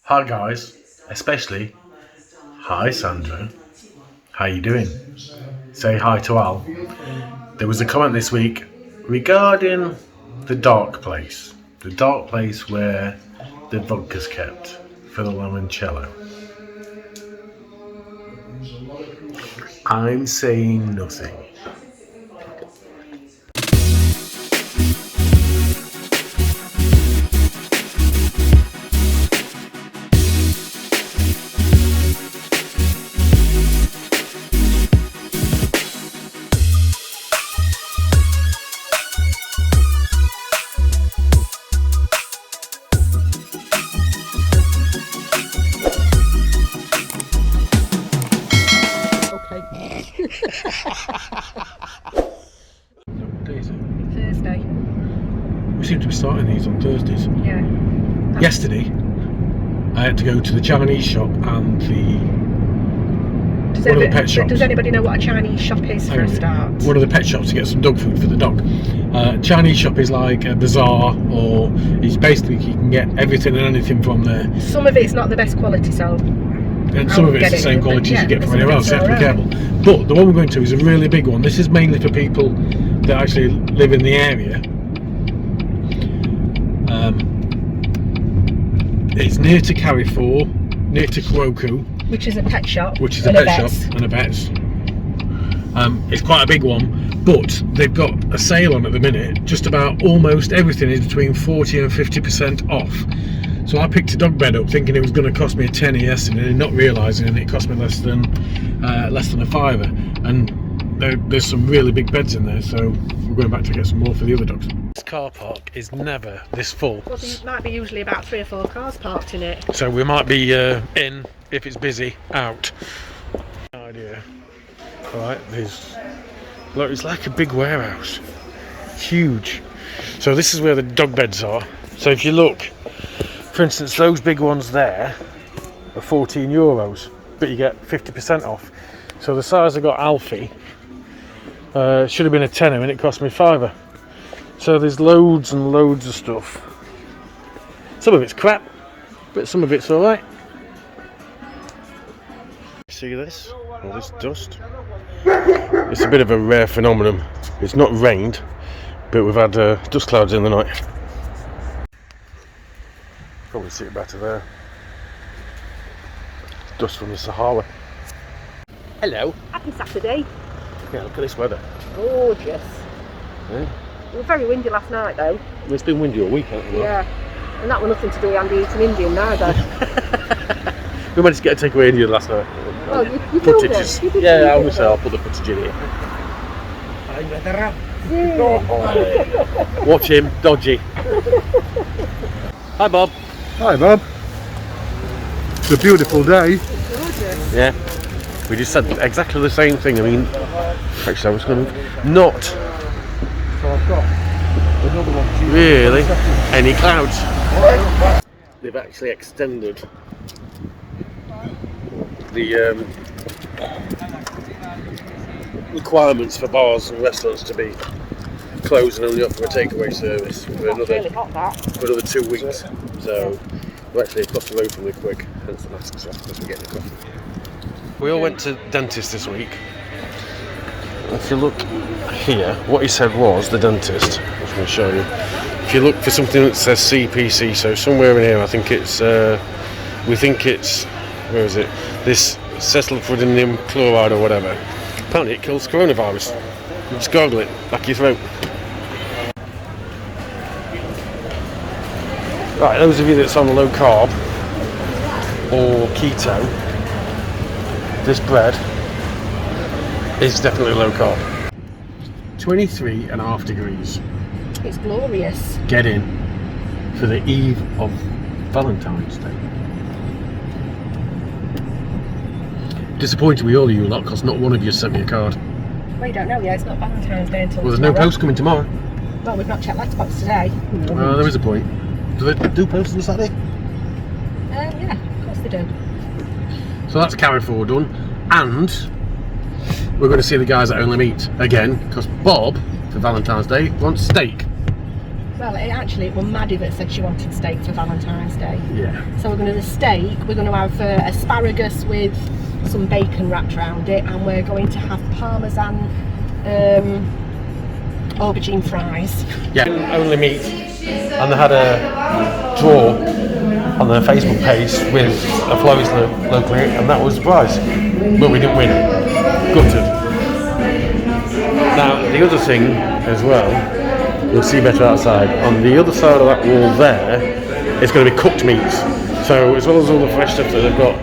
Hi guys, especially hi Sandra. How you doing? Say hi to Al. There was a comment this week regarding the dark place where the vodka's kept for the limoncello. I'm saying nothing. What day is it? Thursday. We seem to be starting these on Thursdays. Yeah. Yesterday, I had to go to the Chinese shop and one of the pet shops. Does anybody know what a Chinese shop is for a start? One of the pet shops to get some dog food for the dog. Chinese shop is like a bazaar, or it's basically you can get everything and anything from there. Some of it's not the best quality, so. And some of it's the same quality as you get from anywhere else, so you have to be careful. But the one we're going to is a really big one. This is mainly for people that actually live in the area. It's near to Carrefour, near to Kuoku. Which is a pet shop. Which is a pet shop and a Vets. It's quite a big one, but they've got a sale on at the minute. Just about almost everything is between 40 and 50% off. So I picked a dog bed up thinking it was going to cost me a tenner yesterday, and not realising it cost me less than a fiver. And there's some really big beds in there, so we're going back to get some more for the other dogs. This car park is never this full. Well, there might be usually about 3 or 4 cars parked in it. So we might be in if it's busy, out. No idea. Alright, look, it's like a big warehouse. Huge. So this is where the dog beds are. So if you look, for instance, those big ones there are €14, but you get 50% off. So the size I got Alfie should have been a tenner, and it cost me £5. So there's loads and loads of stuff. Some of it's crap, but some of it's alright. See this? All this dust? It's a bit of a rare phenomenon. It's not rained, but we've had dust clouds in the night. Probably see it better there. Dust from the Sahara. Hello. Happy Saturday. Yeah, look at this weather. Gorgeous. Yeah. It was very windy last night though. It's been windy all week, hasn't it? Yeah. And that was nothing to do with Andy eating Indian neither. We managed to get a takeaway Indian last night. Oh, you filmed it? You did Yeah, I was I'll put the footage in here. Watch him, dodgy. Hi Bob. Hi Bob. It's a beautiful day. Gorgeous. Yeah. We just said exactly the same thing. I mean, actually I was going to not So I've got another one. really any clouds. They've actually extended the requirements for bars and restaurants to be closed and only offer a takeaway service for another Really hot, that. 2 weeks. So we're actually across the road from the quick, hence the masks off because we're getting a coffee. We all went to dentist this week. If you look here, what he said was, the dentist, I'm just going to show you. If you look for something that says CPC, so somewhere in here, I think it's, we think it's, where is it? This cetylphodinium chloride or whatever. Apparently it kills coronavirus. You just gargle it back your throat. Right, those of you that's on low carb or keto, this bread is definitely low carb. 23.5 degrees. It's glorious. Get in for the eve of Valentine's Day. Disappointed with all of you lot because not one of you sent me a card. Well, you don't know yet. It's not Valentine's Day until Well, there's tomorrow. no post coming tomorrow. Well, we've not checked letterbox today. There is a point. Do they do posts on Saturday? Yeah, of course they do. So that's Carrefour done, and we're going to see the guys at Only Meat again because Bob, for Valentine's Day, wants steak. Well, it was Maddie that said she wanted steak for Valentine's Day. Yeah. So we're going to do the steak. We're going to have asparagus with some bacon wrapped around it, and we're going to have parmesan aubergine fries. Yeah. Only meat, and they had a draw on their Facebook page with a florist locally, and that was the prize. But we didn't win. Gutted. Now, the other thing as well, you'll see better outside, on the other side of that wall there, it's going to be cooked meats. So, as well as all the fresh stuff that they've got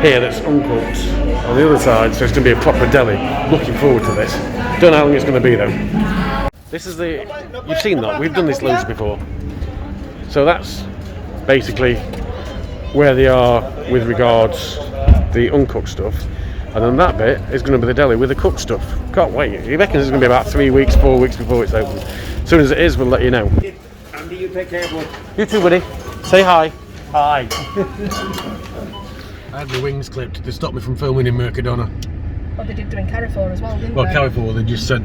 here that's uncooked, on the other side, so it's going to be a proper deli. Looking forward to this. Don't know how long it's going to be though. This is you've seen that, we've done this loads before. So that's basically where they are with regards the uncooked stuff. And then that bit is going to be the deli with the cooked stuff. Can't wait. He reckons it's going to be about 3 weeks, 4 weeks before it's open. As soon as it is, we'll let you know. Andy, you take care, bud. You too, buddy. Say hi. Hi. I had my wings clipped. They stopped me from filming in Mercadona. Well, they did do in Carrefour as well, didn't Well, they? Carrefour, they just said,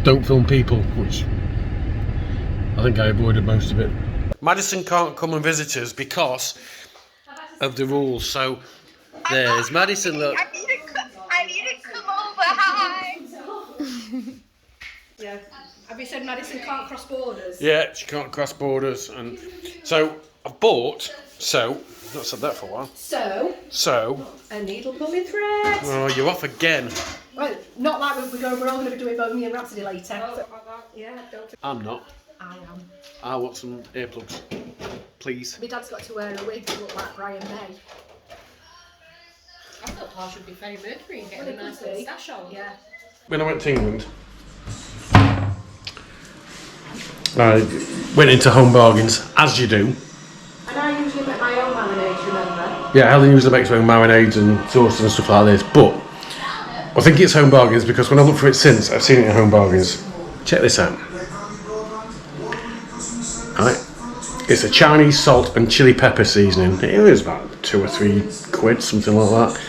don't film people, which I think I avoided most of it. Madison can't come and visit us because of the rules. So there's Madison. Look. I need to come over. Hi. Yeah. Have you said Madison can't cross borders? Yeah, she can't cross borders, and so I've bought. So I've not said that for a while. So a needle pulling thread. Oh, you're off again. Well, not like we're all going to be doing Bohemian Rhapsody later. So, yeah, don't. I'm not. I am. I want some earplugs, please. My dad's got to wear a wig to look like Brian May. I thought Paul should be Freddie Mercury and getting a nice little stash on. Yeah. When I went to England, I went into Home Bargains, as you do. And I usually make my own marinades, remember? Yeah, Helen usually makes her own marinades and sauces and stuff like this, but I think it's Home Bargains because when I looked for it since, I've seen it at Home Bargains. Check this out. Right. It's a Chinese salt and chili pepper seasoning. It was about £2 or £3, something like that.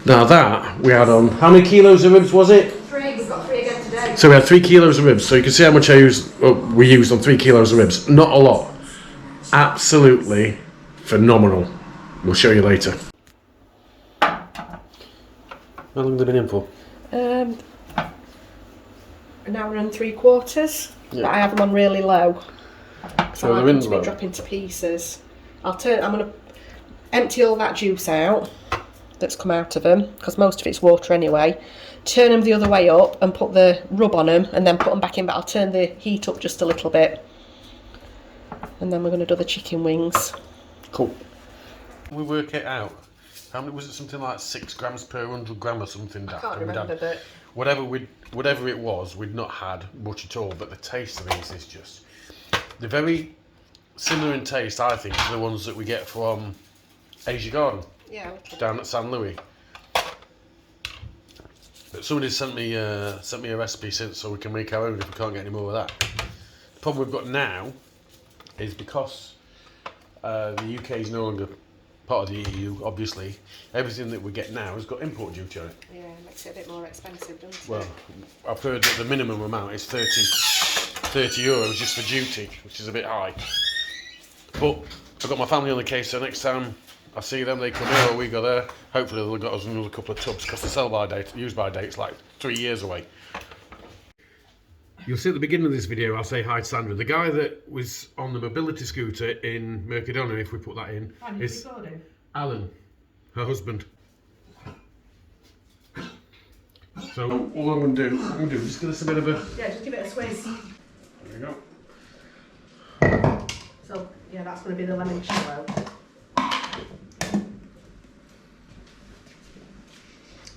Now that we had on, how many kilos of ribs was it? 3, we've got 3 again today. So we had 3 kilos of ribs. So you can see how much we used on 3 kilos of ribs. Not a lot. Absolutely phenomenal. We'll show you later. How long have they been in for? An hour and 3/4. Yeah. But I have them on really low. So I they're like in them to low. be dropping to pieces. I'm going to empty all that juice out that's come out of them, because most of it's water anyway. Turn them the other way up and put the rub on them, and then put them back in, but I'll turn the heat up just a little bit. And then we're going to do the chicken wings. Cool. We work it out. How many was it? Something like 6 grams per 100 gram or something. I can't remember, but Whatever it was, we'd not had much at all. But the taste of these is just, they're very similar in taste, I think, to the ones that we get from Asia Garden. yeah, okay. Down at San Louis. But somebody sent me a recipe since, so we can make our own if we can't get any more of that. The problem we've got now is because the UK is no longer part of the EU, obviously, everything that we get now has got import duty on it. Yeah, it makes it a bit more expensive, doesn't it? Well, I've heard that the minimum amount is 30 euros just for duty, which is a bit high. But I've got my family on the case, so next time I see them, they come here or we go there, hopefully they'll got us another couple of tubs, because the sell-by date, use-by date's like 3 years away. You'll see at the beginning of this video, I'll say hi to Sandra. The guy that was on the mobility scooter in Mercadona, if we put that in, is Alan, her husband. So all I'm going to do is just give this a bit of a... Yeah, just give it a swig. There you go. So, yeah, that's going to be the lemon shallow.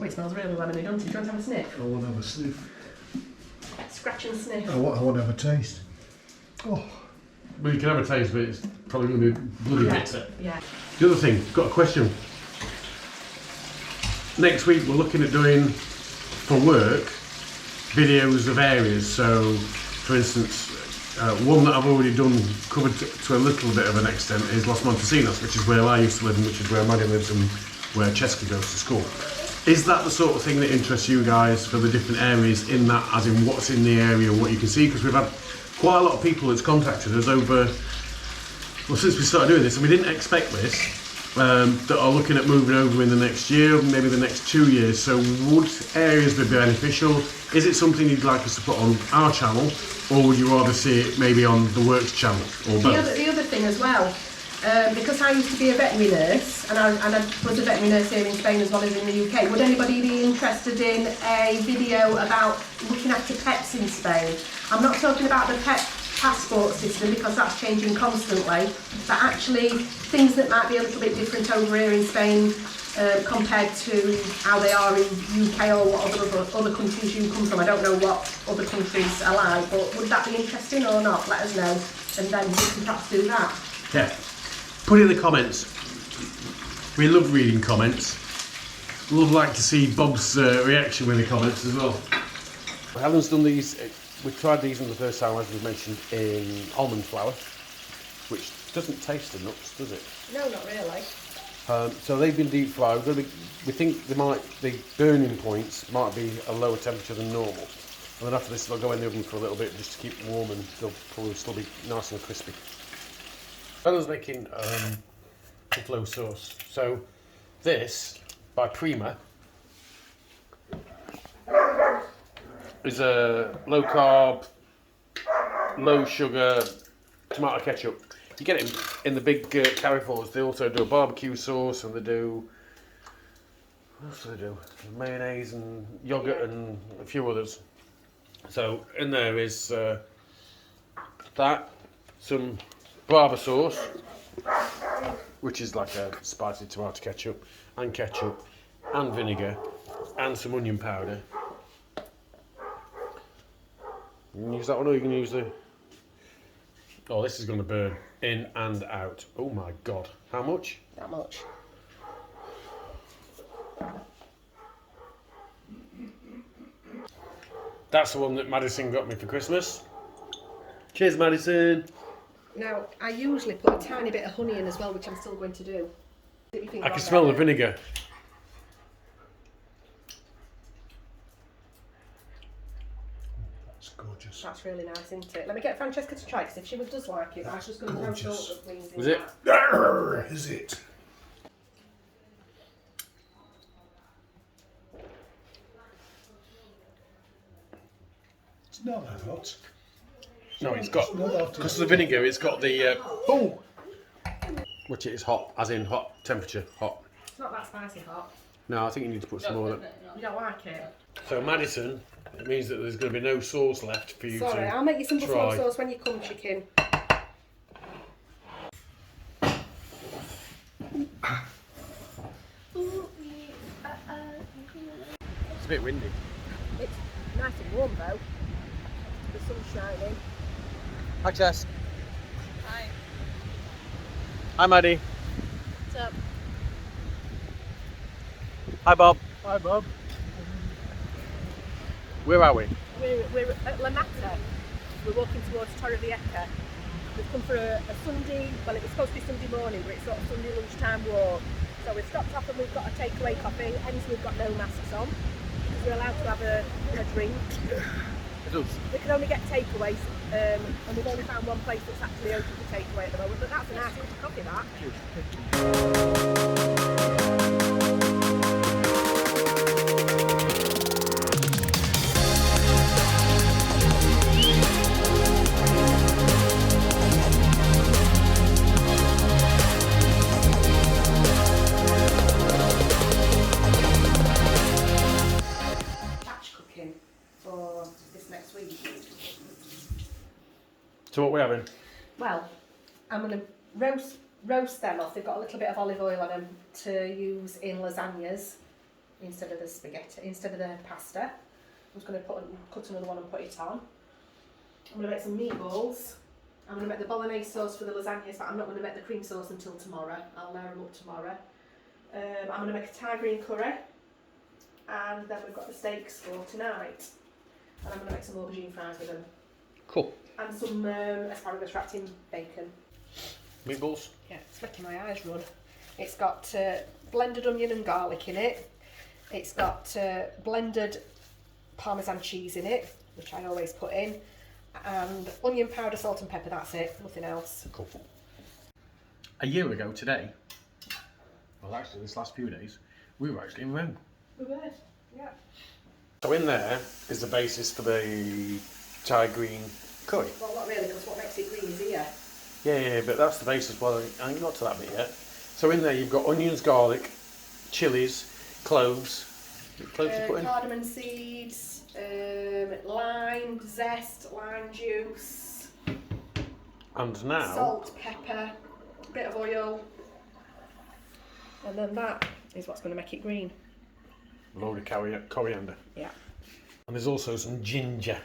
Oh, it smells really lemony, doesn't it? Do you want to have a sniff? I want to have a sniff. Scratch and sniff. I want to have a taste. Oh. Well, you can have a taste, but it's probably going to be bloody bitter. Yeah. The other thing, got a question. Next week we're looking at doing, for work, videos of areas. So, for instance, one that I've already done, covered to a little bit of an extent, is Los Montesinos, which is where I used to live and which is where Maddie lives and where Cheska goes to school. Is that the sort of thing that interests you guys for the different areas in that, as in what's in the area and what you can see? Because we've had quite a lot of people has contacted us over, well, since we started doing this, and we didn't expect this, that are looking at moving over in the next year, maybe the next 2 years. So would areas be beneficial? Is it something you'd like us to put on our channel, or would you rather see it maybe on the Works channel, or both? The other thing as well, because I used to be a veterinary nurse, and I was a veterinary nurse here in Spain as well as in the UK, would anybody be interested in a video about looking after pets in Spain? I'm not talking about the pet passport system because that's changing constantly, but actually things that might be a little bit different over here in Spain compared to how they are in UK or what other countries you come from. I don't know what other countries are like, but would that be interesting or not? Let us know, and then we can perhaps do that. Yeah, put it in the comments. We love reading comments. We'd like to see Bob's reaction with the comments as well. Helen's done these. We tried these in the first time, as we mentioned, in almond flour, which doesn't taste of nuts, does it? No, not really. So they've been deep fried. We think the burning points might be a lower temperature than normal. And then after this, they'll go in the oven for a little bit just to keep them warm, and they'll probably still be nice and crispy. Helen's making buffalo sauce. So this, by Prima, is a low carb, low sugar tomato ketchup. You get it in the big Carrefours. They also do a barbecue sauce, and they do, what else do they do? Mayonnaise and yogurt and a few others. So in there is that, some Barber sauce, which is like a spicy tomato ketchup, and vinegar, and some onion powder. You can use that one, or you can use the... Oh, this is going to burn in and out. Oh my god. How much? That much. That's the one that Madison got me for Christmas. Cheers, Madison. Now, I usually put a tiny bit of honey in as well, which I'm still going to do. What do you think I about can smell that? the vinegar. It's gorgeous. That's really nice, isn't it? Let me get Francesca to try, because if she does like it, I was just going to throw Gorgeous. salt and things in Was it? that. Arr, is it? It's not that hot. No, it's got, Not hot. because of the vinegar, it's got the, oh! Which it is hot, as in hot temperature, hot. It's not that spicy hot. No, I think you need to put some more. You don't like it? So Madison, it means that there's going to be no sauce left for you Sorry, to I'll make you some buffalo try. sauce when you come, chicken. It's a bit windy. It's nice and warm though. The sun's shining. Hi, Jess. Hi. Hi, Maddie. What's up? Hi, Bob. Hi, Bob. Where are we? We're at La Mata. We're walking towards Torrevieja. We've come for a Sunday, well it was supposed to be Sunday morning, but it's sort of Sunday lunchtime walk. So we've stopped off and we've got a takeaway coffee, hence we've got no masks on. Because we're allowed to have a drink. It does. We can only get takeaways, and we've only found one place that's actually open for takeaway at the moment, but that's a nice cup of coffee, that. Batch cooking for this next week. So what are we having? Well, I'm going to roast them off. They've got a little bit of olive oil on them to use in lasagnas instead of the spaghetti, instead of the pasta. I'm just going to cut another one and put it on. I'm going to make some meatballs. I'm going to make the bolognese sauce for the lasagnas, but I'm not going to make the cream sauce until tomorrow. I'll layer them up tomorrow. I'm going to make a Thai green curry, and then we've got the steaks for tonight. And I'm going to make some aubergine fries with them. Cool. And some asparagus wrapped in bacon. Meatballs? Yeah, it's making my eyes run. It's got blended onion and garlic in it. It's got blended Parmesan cheese in it, which I always put in. and onion powder, salt and pepper, that's it, nothing else. Cool. A year ago today, well actually this last few days, we were actually in Rome. We were, yeah. So in there is the basis for the Thai green curry. Well, not really, because what makes it green is here. Yeah, but that's the basis. Well, I ain't got to that bit yet. So in there you've got onions, garlic, chilies, cloves. Cloves to put in? Cardamom seeds, lime zest, lime juice, And now, salt, pepper, a bit of oil, and then that is what's going to make it green. a load of coriander. Yeah. And there's also some ginger.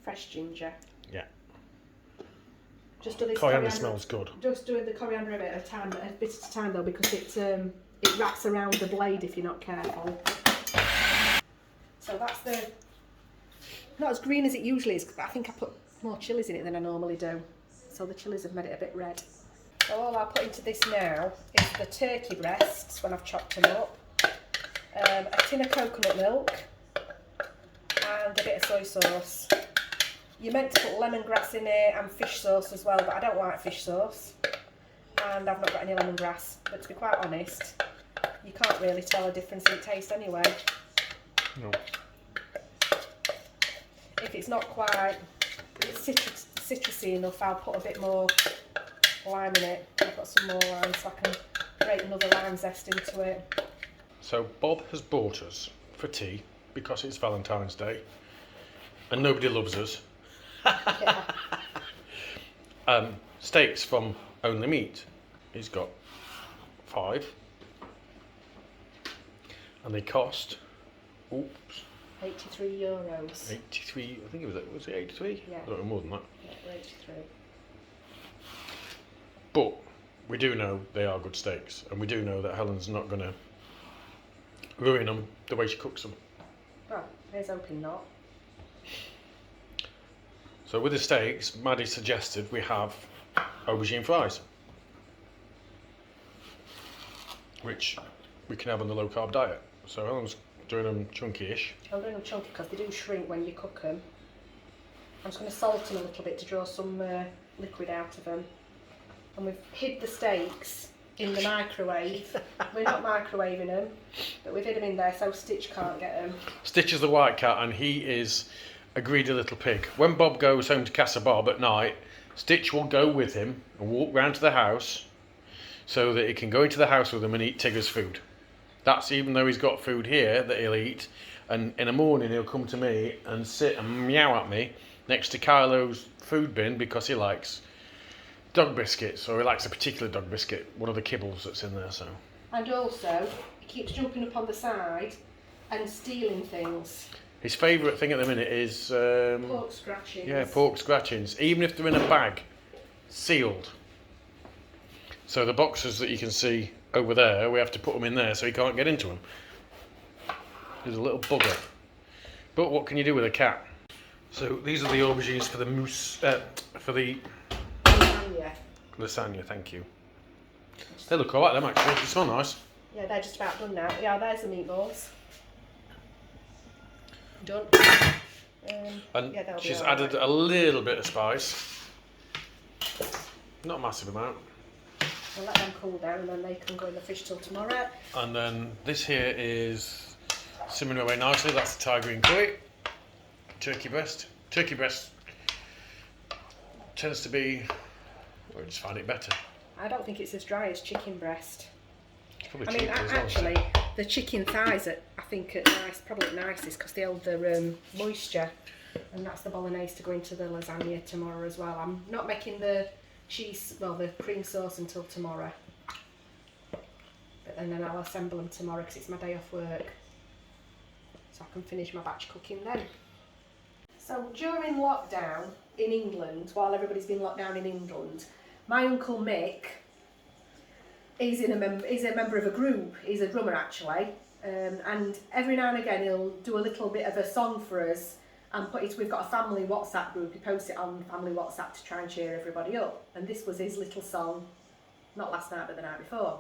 Fresh ginger. Yeah. Just do this Coriander smells good. Just doing the coriander a bit at a time, a bit at a time though, because it wraps around the blade if you're not careful. So that's not as green as it usually is, because I think I put more chilies in it than I normally do. So the chilies have made it a bit red. So all I'll put into this now is the turkey breasts when I've chopped them up, a tin of coconut milk, and a bit of soy sauce. You're meant to put lemongrass in it and fish sauce as well, but I don't like fish sauce. And I've not got any lemongrass. But to be quite honest, you can't really tell a difference in taste anyway. No. If it's not quite citrusy enough, I'll put a bit more lime in it. I've got some more lime so I can grate another lime zest into it. So Bob has bought us for tea because it's Valentine's Day and nobody loves us. Yeah. Steaks from Only Meat. He's got 5 and they cost 83 euros. 83. I think was it 83? Yeah. I don't know, more than that. Yeah, 83. But we do know they are good steaks, and we do know that Helen's not going to ruin them the way she cooks them. Well, here's hoping not. So with the steaks, Maddie suggested we have aubergine fries, which we can have on the low carb diet. So Helen's doing them chunky-ish. I'm doing them chunky because they do shrink when you cook them. I'm just going to salt them a little bit to draw some liquid out of them. And we've hid the steaks in the microwave. We're not microwaving them, but we've hid them in there so Stitch can't get them. Stitch is the white cat, and he is a greedy little pig. When Bob goes home to Casa Bob at night, Stitch will go with him and walk round to the house so that he can go into the house with him and eat Tigger's food. That's even though he's got food here that he'll eat, and in the morning he'll come to me and sit and meow at me next to Kylo's food bin because he likes dog biscuits, or he likes a particular dog biscuit, one of the kibbles that's in there. So. And also, he keeps jumping up on the side and stealing things. His favourite thing at the minute is Pork scratchings. Yeah, pork scratchings, even if they're in a bag, sealed. So the boxes that you can see over there, we have to put them in there so he can't get into them. He's a little bugger. But what can you do with a cat? So these are the aubergines for the mousse, for the lasagna, thank you. They look alright, them actually, they smell nice. Yeah, they're just about done now. Yeah, there's the meatballs. Done. And yeah, they'll be she's all right. added a little bit of spice. Not a massive amount. We'll let them cool down and then they can go in the fish till tomorrow. And then this here is simmering away nicely. That's the Thai green curry. Turkey breast. Turkey breast tends to be, I just find it better. I don't think it's as dry as chicken breast. It's probably I mean, cheaper as well. actually, the chicken thighs are, I think, probably nicest because they hold the moisture, and that's the bolognese to go into the lasagna tomorrow as well. I'm not making the the cream sauce until tomorrow, but then I'll assemble them tomorrow because it's my day off work, so I can finish my batch cooking then. So during lockdown in England, while everybody's been locked down in England, my uncle Mick is a member of a group. He's a drummer actually, and every now and again he'll do a little bit of a song for us and we've got a family WhatsApp group. He posts it on family WhatsApp to try and cheer everybody up. And this was his little song, not last night but the night before.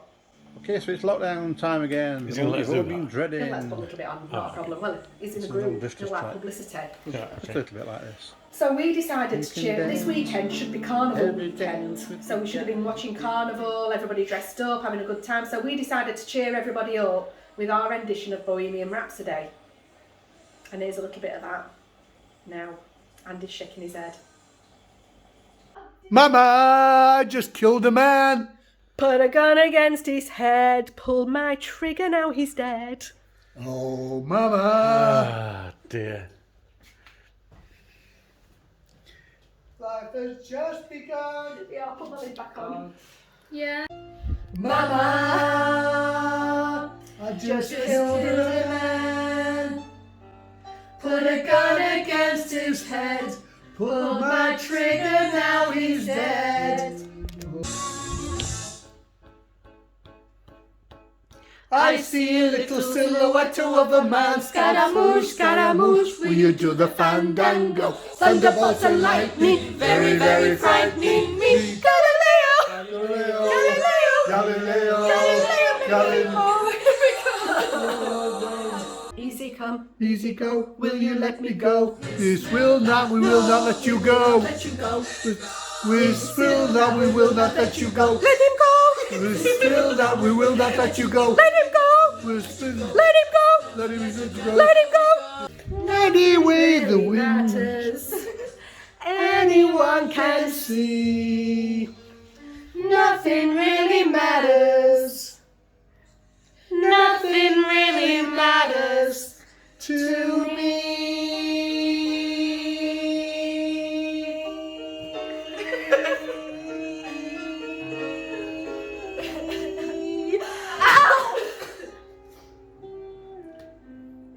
Okay, so it's lockdown time again. He's The gonna one let us we've all do been that. dreading. Let's put a little bit on, not a problem. Well, he's in a It's a group, long to distance like track. publicity. Yeah, Just a okay. little bit like this. So we decided to cheer. This weekend should be carnival weekend. So we should have been watching carnival, everybody dressed up, having a good time. So we decided to cheer everybody up with our rendition of Bohemian Rhapsody. And here's a little bit of that. Now, Andy's shaking his head. Mama, I just killed a man. Put a gun against his head, pulled my trigger, now he's dead. Oh, Mama. Ah, dear. Life has just begun. Yeah, I'll put my lid back on. Yeah. Mama, I just killed a man. Put a gun against his head, pulled my trigger, now he's dead. I see a little silhouette of a man. Scaramouche, Scaramouche, will you do the fandango? Thunderbolts and lightning, very, very frightening me. Galileo, Galileo, Galileo, Galileo, Easy come, Easy go, will you let me go? We will not let you go. let you go. We will not let you go. Let him go, We will not let you go. let him go, We let him go, let him go. let him go. Anyway, the wind Matters. Anyone can see. Nothing really matters. Nothing really matters To me. Ow!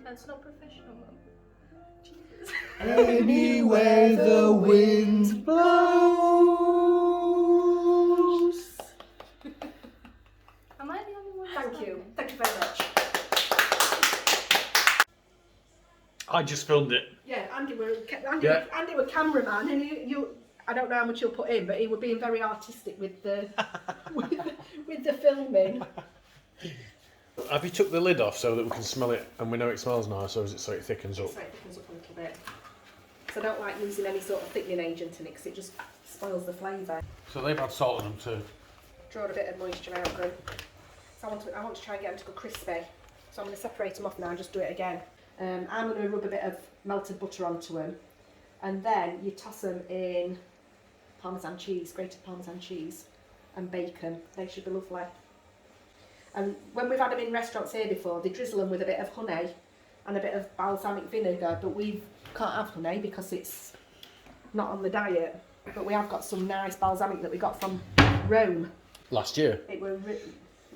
That's not professional, Mum. Jesus. Anywhere the wind blows. Am I the only one? Thank you. Thank you very much. I just filmed it. Yeah, Andy were Yeah. Andy were cameraman, and you I don't know how much you'll put in, but he were being very artistic with the with the filming. Have you took the lid off so that we can smell it and we know it smells nice, or is it so it thickens up? So it thickens up a little bit. So I don't like using any sort of thickening agent in it because it just spoils the flavour. So they've had salt in them too. Draw a bit of moisture out of them. So I want to try and get them to go crispy. So I'm going to separate them off now and just do it again. I'm going to rub a bit of melted butter onto them, and then you toss them in Parmesan cheese, grated Parmesan cheese, and bacon. They should be lovely. And when we've had them in restaurants here before, they drizzle them with a bit of honey and a bit of balsamic vinegar, but we can't have honey because it's not on the diet. But we have got some nice balsamic that we got from Rome. Last year. It were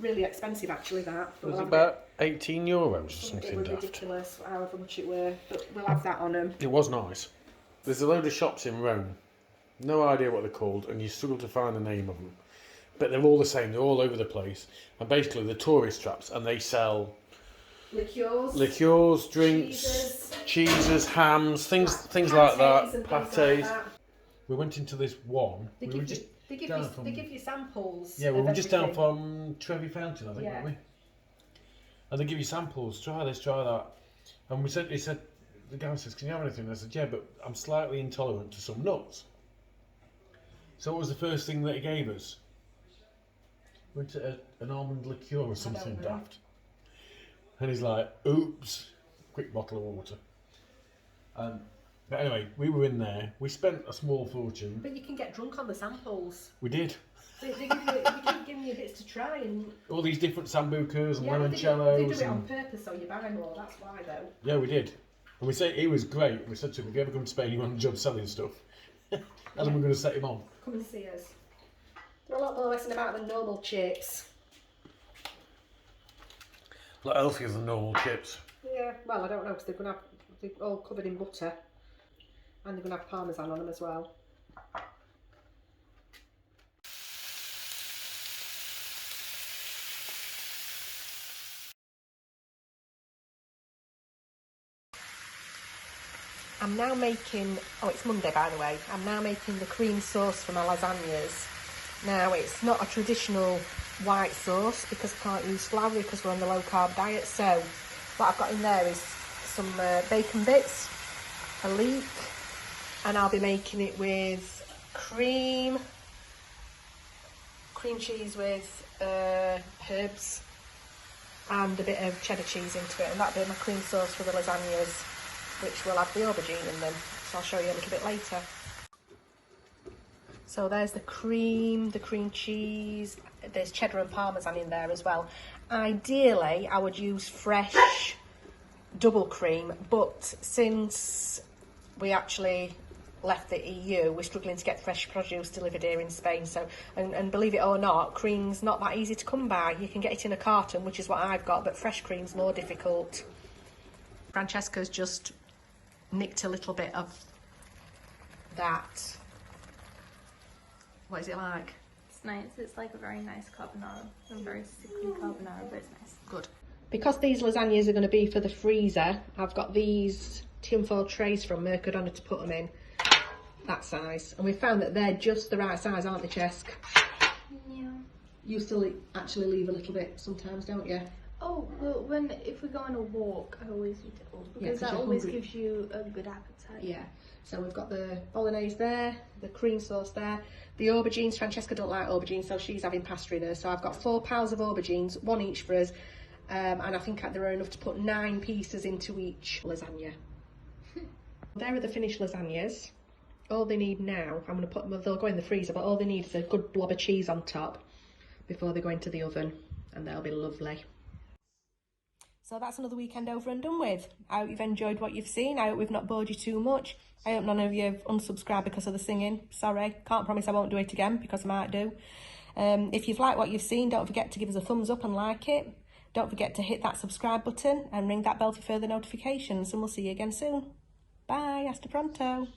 really expensive actually, that. It was We'll have about €18 or it something was daft. ridiculous, however much it were. But we'll have that on them. It was nice. There's a load of shops in Rome. No idea what they're called, and you struggle to find the name of them. But they're all the same. They're all over the place. And basically, they're tourist traps, and they sell liqueurs, drinks, cheeses, hams, things like that, and things pâtés. like that. We went into this one. They We give were you, just they give down you, from they give you samples. yeah, we of were just down everything. from Torrevieja Fountain, I think, Yeah. weren't we? And they give you samples. Try this, try that. And he said, the guy says, "Can you have anything?" And I said, "Yeah, but I'm slightly intolerant to some nuts." So what was the first thing that he gave us? Went to an almond liqueur or something know. daft. And he's like, "Oops!" Quick bottle of water. But anyway, we were in there. We spent a small fortune. But you can get drunk on the samples. We did. They keep giving you bits to try, and All these different sambucas and yeah, they do limoncellos. it on and purpose so you buy more. That's why though. yeah, we did. And we said he was great. We said to him, "If you ever come to Spain, you want a job selling stuff." And then we're going to set him on. Come and see us. They're a lot more messing about than normal chips. A lot healthier than normal chips. Yeah, well, I don't know because they're all covered in butter, and they're gonna have parmesan on them as well. I'm now making, oh it's Monday by the way, I'm now making the cream sauce for my lasagnas Now, it's not a traditional white sauce because I can't use flour because we're on the low carb diet. So what I've got in there is some bacon bits, a leek, and I'll be making it with cream cheese with herbs and a bit of cheddar cheese into it, and that'll be my cream sauce for the lasagnas, which will have the aubergine in them, so I'll show you a little bit later. So there's the cream cheese, there's cheddar and parmesan in there as well. Ideally I would use fresh double cream, but since we actually left the EU, we're struggling to get fresh produce delivered here in Spain. So, and believe it or not, cream's not that easy to come by. You can get it in a carton, which is what I've got, but fresh cream's more difficult. Francesca's just nicked a little bit of that. What is it like? It's nice. It's like a very nice carbonara. A very sickly carbonara, but it's nice. Good. Because these lasagnas are going to be for the freezer, I've got these tinfoil trays from Mercadona to put them in. That size, and we found that they're just the right size, aren't they, Chesk? Yeah. You still actually leave a little bit sometimes, don't you? Oh, well, if we go on a walk, I always eat it all because 'cause that you're always hungry. gives you a good appetite. Yeah. So we've got the bolognese there, the cream sauce there, the aubergines. Francesca don't like aubergines, so she's having pasta in hers. So I've got 4 piles of aubergines, 1 each for us, and I think there are enough to put 9 pieces into each lasagna. There are the finished lasagnas. All they need now, I'm going to put them, they'll go in the freezer, but all they need is a good blob of cheese on top before they go into the oven, and they'll be lovely. So that's another weekend over and done with. I hope you've enjoyed what you've seen. I hope we've not bored you too much. I hope none of you have unsubscribed because of the singing. Sorry, can't promise I won't do it again because I might do. If you've liked what you've seen, don't forget to give us a thumbs up and like it. Don't forget to hit that subscribe button and ring that bell for further notifications, and we'll see you again soon. Bye, hasta pronto.